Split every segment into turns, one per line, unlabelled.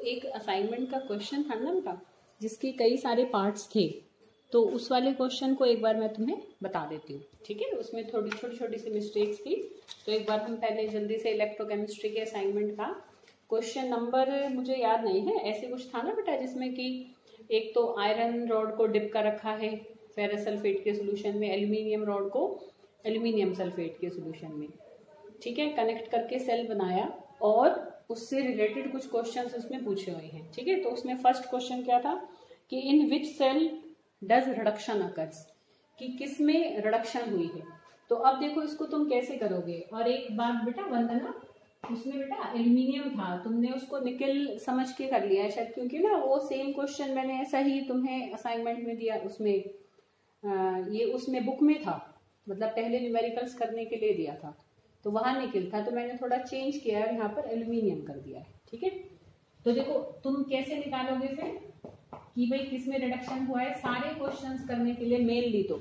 एक असाइनमेंट का क्वेश्चन था ना बेटा, जिसके कई सारे पार्ट्स थे, तो उस वाले क्वेश्चन को एक बार मैं तुम्हें बता देती हूँ, ठीक है। उसमें थोड़ी छोटी छोटी सी मिस्टेक्स थी, तो एक बार हम पहले जल्दी से इलेक्ट्रोकेमिस्ट्री के असाइनमेंट का क्वेश्चन नंबर मुझे याद नहीं है, ऐसे कुछ था ना बेटा, जिसमें कि एक तो आयरन रॉड को डिप कर रखा है फेरस सल्फेट के सोल्यूशन में, एल्यूमिनियम रॉड को एल्यूमिनियम सल्फेट के सोल्यूशन में, ठीक है, कनेक्ट करके सेल बनाया और उससे रिलेटेड कुछ क्वेश्चंस उसमें पूछे हुए हैं, ठीक है। तो उसमें फर्स्ट क्वेश्चन क्या था कि इन विच सेल डज रिडक्शन अकर्स, कि किस में रिडक्शन हुई है। तो अब देखो इसको तुम कैसे करोगे। और एक बात बेटा वंदना, उसमें बेटा एल्यूमिनियम था, तुमने उसको निकल समझ के कर लिया है शायद, क्योंकि ना वो सेम क्वेश्चन मैंने ऐसा ही तुम्हें असाइनमेंट में दिया, उसमें ये उसमें बुक में था, मतलब पहले न्यूमेरिकल्स करने के लिए दिया था, तो वहां निकल था, तो मैंने थोड़ा चेंज किया है, यहाँ पर एल्यूमिनियम कर दिया है, ठीक है। तो देखो तुम कैसे निकालोगे फिर कि भाई किस में रिडक्शन हुआ है। सारे क्वेश्चंस करने के लिए मेनली तो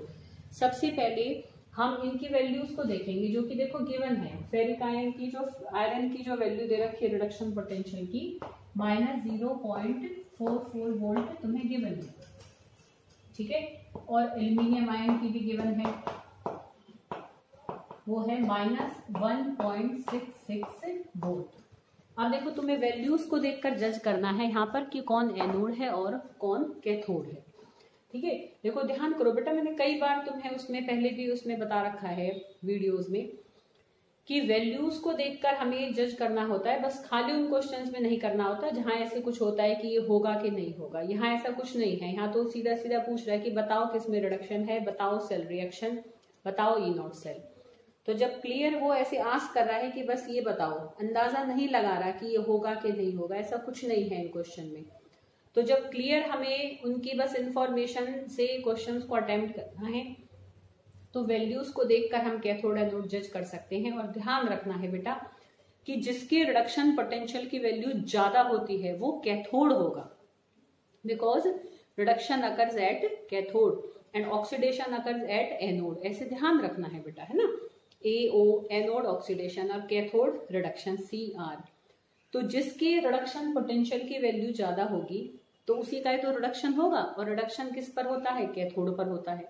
सबसे पहले हम इनकी वैल्यूज को देखेंगे, जो कि देखो गिवन है। फेरिक आयरन की जो वैल्यू दे रखी है रिडक्शन पोटेंशियल की -0.44 वोल्ट तुम्हें गिवन है, ठीक है। और एल्यूमिनियम आयन की भी गिवन है, वो है -1.66 वोल्ट। अब देखो तुम्हें वैल्यूज को देखकर जज करना है यहाँ पर कि कौन एनोड है और कौन कैथोड है, ठीक है। देखो ध्यान करो बेटा, मैंने कई बार तुम्हें उसमें पहले भी उसमें बता रखा है वीडियोस में कि वैल्यूज को देखकर हमें जज करना होता है, बस खाली उन क्वेश्चंस में नहीं करना होता जहां ऐसे कुछ होता है कि ये होगा कि नहीं होगा। यहाँ ऐसा कुछ नहीं है, यहाँ तो सीधा सीधा पूछ रहा है कि बताओ किस में रिडक्शन है, बताओ सेल रिएक्शन, बताओ ई नॉट सेल। तो जब क्लियर वो ऐसे आस्क कर रहा है कि बस ये बताओ, अंदाजा नहीं लगा रहा कि ये होगा कि नहीं होगा, ऐसा कुछ नहीं है इन क्वेश्चन में। तो जब क्लियर हमें उनकी बस इंफॉर्मेशन से क्वेश्चंस को अटेम्प्ट करना है, तो वैल्यूज को देखकर हम कैथोड एनोड जज कर सकते हैं। और ध्यान रखना है बेटा कि जिसके रिडक्शन पोटेंशियल की वैल्यू ज्यादा होती है वो कैथोड होगा, because reduction occurs at cathode and oxidation occurs at anode. ऐसे ध्यान रखना है बेटा, है ना। AO एनोड ऑक्सीडेशन और कैथोड रिडक्शन CR। तो जिसके रिडक्शन पोटेंशियल की वैल्यू ज्यादा होगी तो उसी का तो रिडक्शन होगा, और रिडक्शन किस पर होता है, कैथोड पर होता है।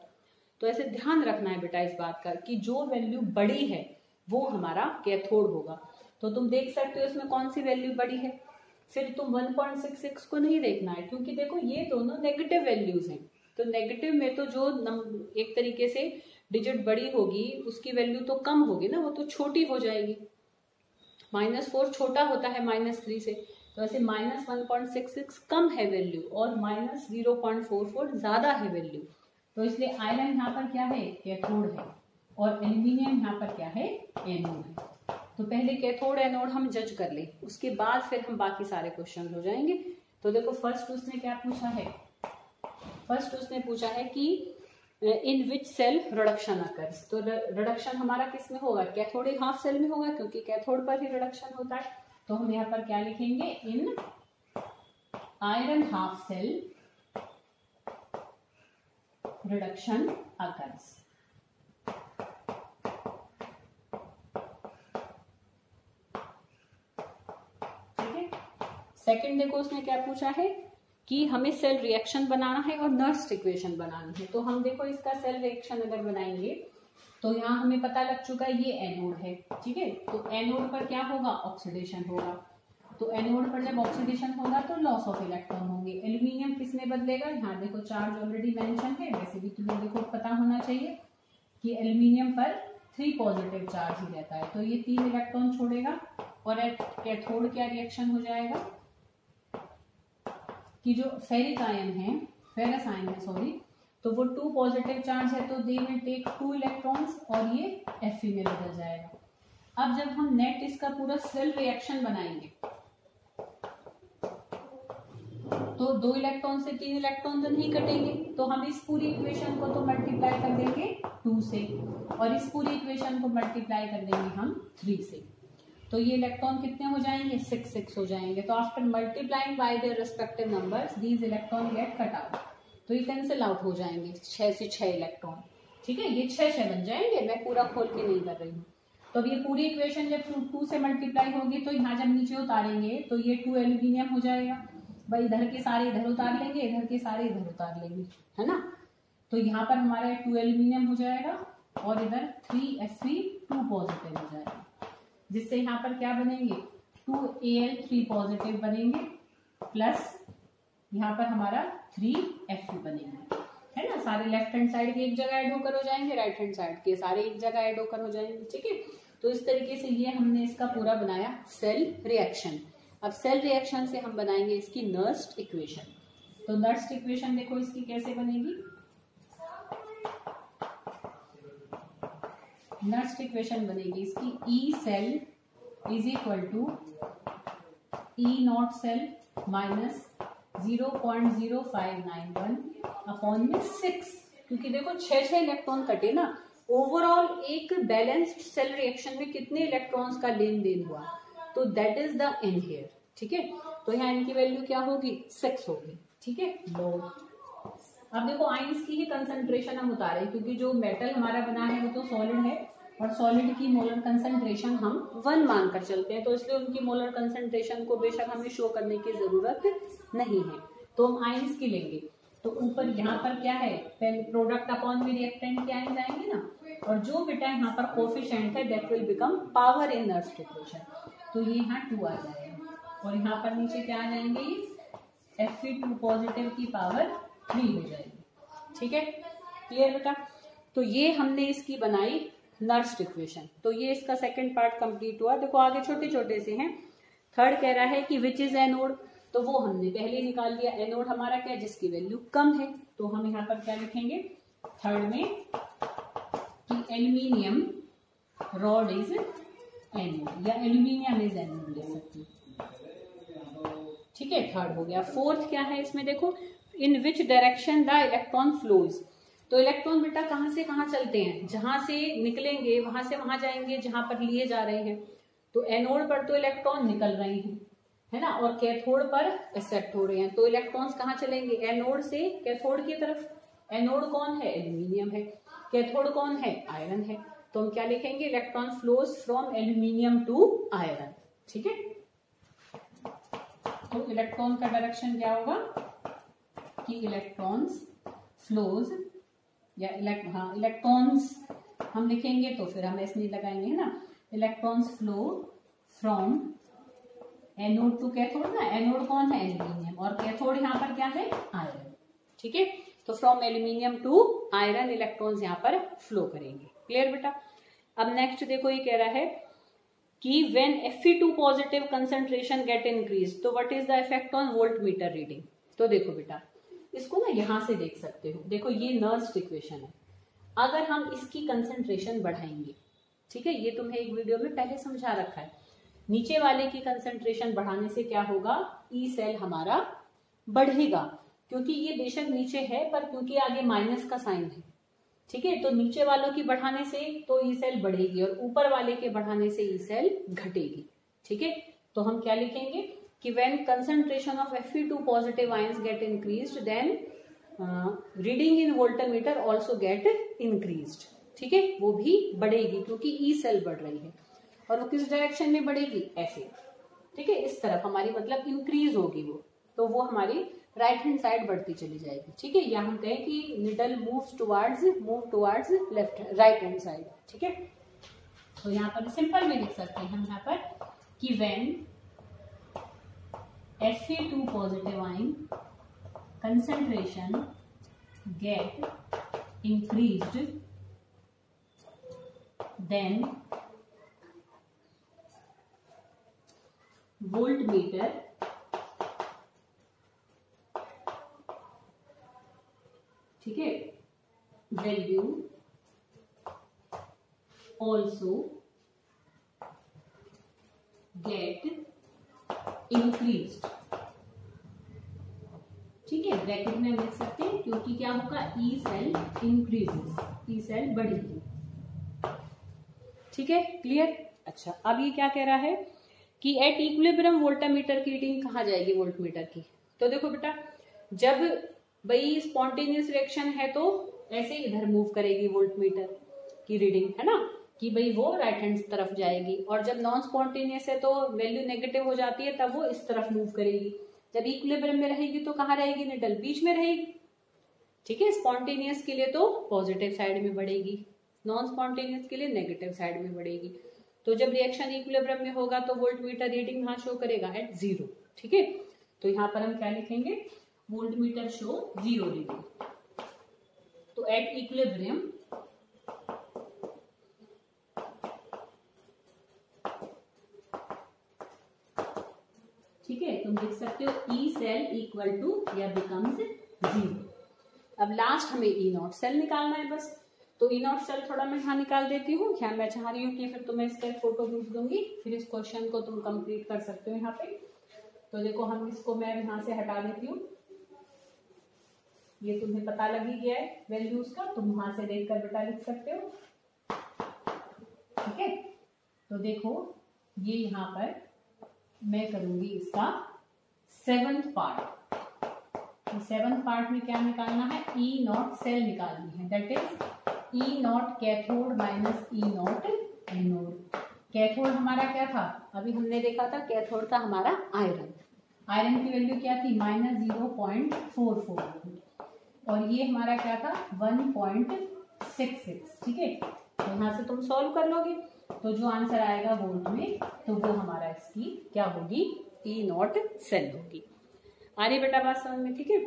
तो ऐसे ध्यान रखना है बेटा इस बात का कि जो वैल्यू बड़ी है वो हमारा कैथोड होगा। तो तुम देख सकते हो इसमें कौन सी वैल्यू बड़ी है। फिर तुम 1.66 को नहीं देखना है, क्योंकि देखो ये दोनों नेगेटिव वैल्यूज हैं, तो नेगेटिव में तो जो एक तरीके से डिजिट बड़ी होगी उसकी वैल्यू तो कम होगी ना, वो तो छोटी हो जाएगी। -4 छोटा होता है -3 से, तो ऐसे -1.66 कम है वैल्यू और -0.44 ज्यादा है वैल्यू। तो इसलिए आयरन यहाँ पर क्या है, कैथोड है, और एल्यूमिनियम यहाँ पर क्या है, एनोड है। तो पहले कैथोड एनोड हम जज कर ले, उसके बाद फिर हम बाकी सारे क्वेश्चन हो जाएंगे। तो देखो फर्स्ट उसने क्या पूछा है, फर्स्ट उसने पूछा है कि इन विच सेल रिडक्शन अकर्स। तो रिडक्शन हमारा किस में होगा, कैथोडिक हाफ सेल में होगा, क्योंकि कैथोड पर ही रिडक्शन होता है। तो हम यहाँ पर क्या लिखेंगे, in iron half cell reduction occurs. ठीक है। सेकंड देखो उसने क्या पूछा है कि हमें सेल रिएक्शन बनाना है और नर्स्ट इक्वेशन बनानी है। तो हम देखो इसका सेल रिएक्शन अगर बनाएंगे तो यहाँ हमें पता लग चुका है ये एनोड है, ठीक है। तो एनोड पर क्या होगा, ऑक्सीडेशन होगा। तो एनोड पर जब ऑक्सीडेशन होगा तो लॉस ऑफ इलेक्ट्रॉन होंगे। एल्यूमिनियम किस में बदलेगा, यहाँ देखो चार्ज ऑलरेडी मेंशन है, वैसे भी तुम्हें देखो पता होना चाहिए कि एल्यूमिनियम पर 3 पॉजिटिव चार्ज ही रहता है, तो ये 3 इलेक्ट्रॉन छोड़ेगा। और कैथोड क्या रिएक्शन हो जाएगा कि जो फेरिक आयन है, फेरस आयन है सॉरी, तो वो 2 पॉजिटिव चार्ज है, तो दे विल टेक 2 इलेक्ट्रॉन्स और ये Fe में बदल जाएगा। अब जब हम नेट इसका पूरा सेल रिएक्शन बनाएंगे तो 2 इलेक्ट्रॉन से 3 इलेक्ट्रॉन तो नहीं कटेंगे, तो हम इस पूरी इक्वेशन को तो मल्टीप्लाई कर देंगे 2 से, और इस पूरी इक्वेशन को मल्टीप्लाई कर देंगे हम 3 से। तो ये इलेक्ट्रॉन कितने हो जाएंगे, 6 हो जाएंगे। तो after multiplying by their respective numbers these electron get cut out, तो ये कैंसिल आउट हो जाएंगे 6 से 6 इलेक्ट्रॉन, ठीक है। ये 6 बन जाएंगे, मैं पूरा खोल के नहीं कर रही हूँ। तो अब ये पूरी इक्वेशन जब 2 से मल्टीप्लाई होगी तो यहाँ जब नीचे उतारेंगे तो ये 2 एल्यूमिनियम हो जाएगा भाई, इधर के सारे इधर उतार लेंगे, इधर के सारे इधर उतार लेंगे, है ना। तो यहाँ पर हमारा 2 एल्यूमिनियम हो जाएगा और इधर 3Fe2 पॉजिटिव हो जाएगा, जिससे यहाँ पर क्या बनेंगे 2Al3 पॉजिटिव बनेंगे प्लस यहाँ पर हमारा 3Fe बनेंगे, है ना। सारे लेफ्ट हैंड साइड के एक जगह ऐड होकर हो जाएंगे, राइट हैंड साइड के सारे एक जगह ऐड होकर हो जाएंगे, ठीक है। तो इस तरीके से ये हमने इसका पूरा बनाया सेल रिएक्शन। अब सेल रिएक्शन से हम बनाएंगे इसकी नर्स्ट इक्वेशन। तो नर्स्ट इक्वेशन देखो इसकी कैसे बनेगी। नर्स्ट इक्वेशन बनेगी इसकी E cell is equal to E naught cell minus 0.0591 upon में 6, क्योंकि देखो 6 इलेक्ट्रॉन कटे ना, ओवरऑल एक बैलेंस्ड सेल रिएक्शन में कितने इलेक्ट्रॉन्स का लेन देन हुआ, तो that is the n here, ठीक है। तो यहाँ एन की वैल्यू क्या होगी 6 होगी, ठीक है। लो अब देखो आयंस की ही कंसंट्रेशन हम उतारे, क्योंकि जो मेटल हमारा बना है वो तो सॉलिड है और सॉलिड की मोलर कंसंट्रेशन हम 1 मानकर चलते हैं, तो इसलिए उनकी मोलर कंसंट्रेशन को बेशक हमें शो करने की जरूरत नहीं है। तो हम आयंस की लेंगे, तो ऊपर यहाँ पर क्या है पहले प्रोडक्ट अपॉन में रिएक्टेंट के आयन जाएंगे ना, और जो बेटा यहाँ पर कोफिशिएंट है that will become power in Nernst equation, तो ये यहाँ 2 आ जाएगा और यहाँ पर नीचे क्या आ जाएंगे ये Fe2 पॉजिटिव की पावर 3 हो जाएगी, ठीक है। क्लियर बेटा। तो ये हमने इसकी बनाई नर्स्ट इक्वेशन। तो ये इसका सेकंड पार्ट कंप्लीट हुआ। देखो आगे छोटे छोटे से हैं। थर्ड कह रहा है कि विच इज एनोड, तो वो हमने पहले निकाल लिया। एनोड हमारा क्या है जिसकी वैल्यू कम है, तो हम यहाँ पर क्या लिखेंगे थर्ड में कि एल्यूमिनियम रॉड इज एनोड या एल्यूमिनियम इज एनोड ले सकते हैं, ठीक है। थर्ड हो गया। फोर्थ क्या है इसमें देखो, in which direction the electron flows, तो इलेक्ट्रॉन बेटा कहाँ से कहाँ चलते हैं, जहां से निकलेंगे वहां से वहां जाएंगे जहां पर लिए जा रहे हैं। तो एनोड पर तो इलेक्ट्रॉन निकल रहे हैं, है ना, और कैथोड पर एक्सेप्ट हो रहे हैं, तो इलेक्ट्रॉन्स कहाँ चलेंगे एनोड से कैथोड की तरफ। एनोड कौन है एल्यूमिनियम है, कैथोड कौन है आयरन है, तो हम क्या लिखेंगे electron flows from aluminium to iron, ठीक है। तो इलेक्ट्रॉन का डायरेक्शन क्या होगा कि इलेक्ट्रॉन्स फ्लोज या इलेक्ट्रॉन्स हम लिखेंगे तो फिर हम ऐसे नहीं लगाएंगे, है ना। Electrons flow from anode to cathode ना, एनोड कौन है एल्यूमिनियम और कैथोड यहाँ पर क्या है आयरन, ठीक है। तो from aluminium to iron electrons यहाँ पर फ्लो करेंगे। क्लियर बेटा। अब नेक्स्ट देखो ये कह रहा है कि when Fe2 positive concentration get increase, तो what is the effect on volt meter reading. तो देखो बेटा इसको ना यहां से देख सकते हो, देखो ये नर्स्ट इक्वेशन है। अगर हम इसकी कंसंट्रेशन बढ़ाएंगे, ठीक है, ये तुम्हें एक वीडियो में पहले समझा रखा है, नीचे वाले की कंसंट्रेशन बढ़ाने से क्या होगा ई सेल हमारा बढ़ेगा, क्योंकि ये बेशक नीचे है पर क्योंकि आगे माइनस का साइन है, ठीक है। तो नीचे वालों की बढ़ाने से तो ई सेल बढ़ेगी और ऊपर वाले के बढ़ाने से ई सेल घटेगी, ठीक है। तो हम क्या लिखेंगे कि when concentration of Fe2 positive ions get increased then reading in voltmeter also get increased, ठीक है, वो भी बढ़ेगी क्योंकि ई सेल बढ़ रही है। और वो किस डायरेक्शन में बढ़ेगी ऐसे, ठीक है, इस तरफ हमारी मतलब इंक्रीज होगी वो, तो वो हमारी राइट हैंड साइड बढ़ती चली जाएगी, ठीक है। या हम कहें कि needle move towards left right hand side, ठीक है। तो यहाँ पर सिंपल में लिख सकते हैं हम यहाँ पर कि when Fe2 positive ion concentration get increased then voltmeter ठीक है value also get इंक्रीज्ड, ठीक है, ब्रैकेट में लिख सकते हैं क्योंकि क्या होगा E cell increases, E cell बढ़ेगी, ठीक है। क्लियर। अच्छा अब ये क्या कह रहा है कि एट इक्विलिब्रियम वोल्टामीटर की रीडिंग कहाँ जाएगी वोल्टमीटर की। तो देखो बेटा जब भाई स्पॉन्टेनियस रिएक्शन है तो ऐसे इधर मूव करेगी वोल्टमीटर की रीडिंग, है ना। कि भाई वो राइट हैंड तरफ जाएगी, और जब नॉन स्पॉन्टेनियस है तो वैल्यू नेगेटिव हो जाती है, तब वो इस तरफ मूव करेगी। जब इक्विलिब्रियम में रहेगी तो कहाँ रहेगी निडल, बीच में रहेगी। ठीक है, स्पॉन्टेनियस के लिए तो पॉजिटिव साइड में बढ़ेगी, नॉन स्पॉन्टेनियस के लिए नेगेटिव साइड में बढ़ेगी। तो जब रिएक्शन इक्विलिब्रियम में होगा तो वोल्टमीटर रीडिंग यहाँ शो करेगा एट 0। ठीक है, तो यहाँ पर हम क्या लिखेंगे, वोल्टमीटर शो 0 रीडिंग। तो एट इक्विलिब्रियम ठीक है, तुम लिख सकते हो ई सेल इक्वल टू या बिकम्स 0। अब लास्ट हमें ई नॉट सेल निकालना है बस। तो ई नॉट सेल थोड़ा मैं यहाँ निकाल देती हूँ, क्या मैं चाह रही हूँ कि फिर तुम्हें इसका फोटो भेज दूंगी, फिर इस क्वेश्चन को तुम कंप्लीट कर सकते हो यहाँ पे। तो देखो हम इसको मैं यहाँ से हटा देती हूँ, ये तुम्हें पता लग ही गया है वैल्यूज का, तुम वहां से देखकर बेटा लिख सकते हो। ठीक है, तो देखो ये यहाँ पर मैं करूंगी इसका 7th पार्ट। तो 7th पार्ट में क्या निकालना है, ई नॉट सेल निकालनी है, that is E naught cathode minus E not anode. Cathode हमारा क्या था, अभी हमने देखा था कैथोड था हमारा आयरन। आयरन की वैल्यू क्या थी, -0.44, और ये हमारा क्या था 1.66। ठीक है, तो यहाँ से तुम सॉल्व कर लोगे तो जो आंसर आएगा वोल्ट में, तो वो हमारा इसकी क्या होगी, ई नॉट सेल होगी। आ रही बेटा बात समझ में। ठीक है,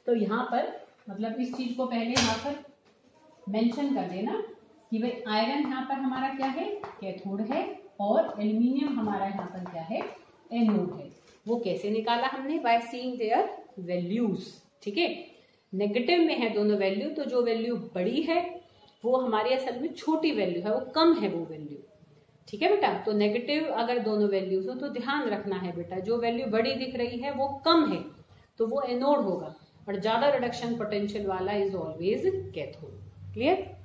तो यहाँ पर मतलब इस चीज को पहले यहाँ पर मेंशन कर देना कि भाई आयरन यहाँ पर हमारा क्या है, कैथोड है, और एल्यूमिनियम हमारा यहाँ पर क्या है, एनोड है। वो कैसे निकाला हमने, बाय सीइंग देयर वैल्यूज। ठीक है, नेगेटिव में है दोनों वैल्यू, तो जो वैल्यू बड़ी है वो हमारी असल में छोटी वैल्यू है, वो कम है वो वैल्यू। ठीक है बेटा, तो नेगेटिव अगर दोनों वैल्यूज हो तो ध्यान रखना है बेटा, जो वैल्यू बड़ी दिख रही है वो कम है तो वो एनोड होगा, और ज्यादा रिडक्शन पोटेंशियल वाला इज ऑलवेज कैथोड। क्लियर।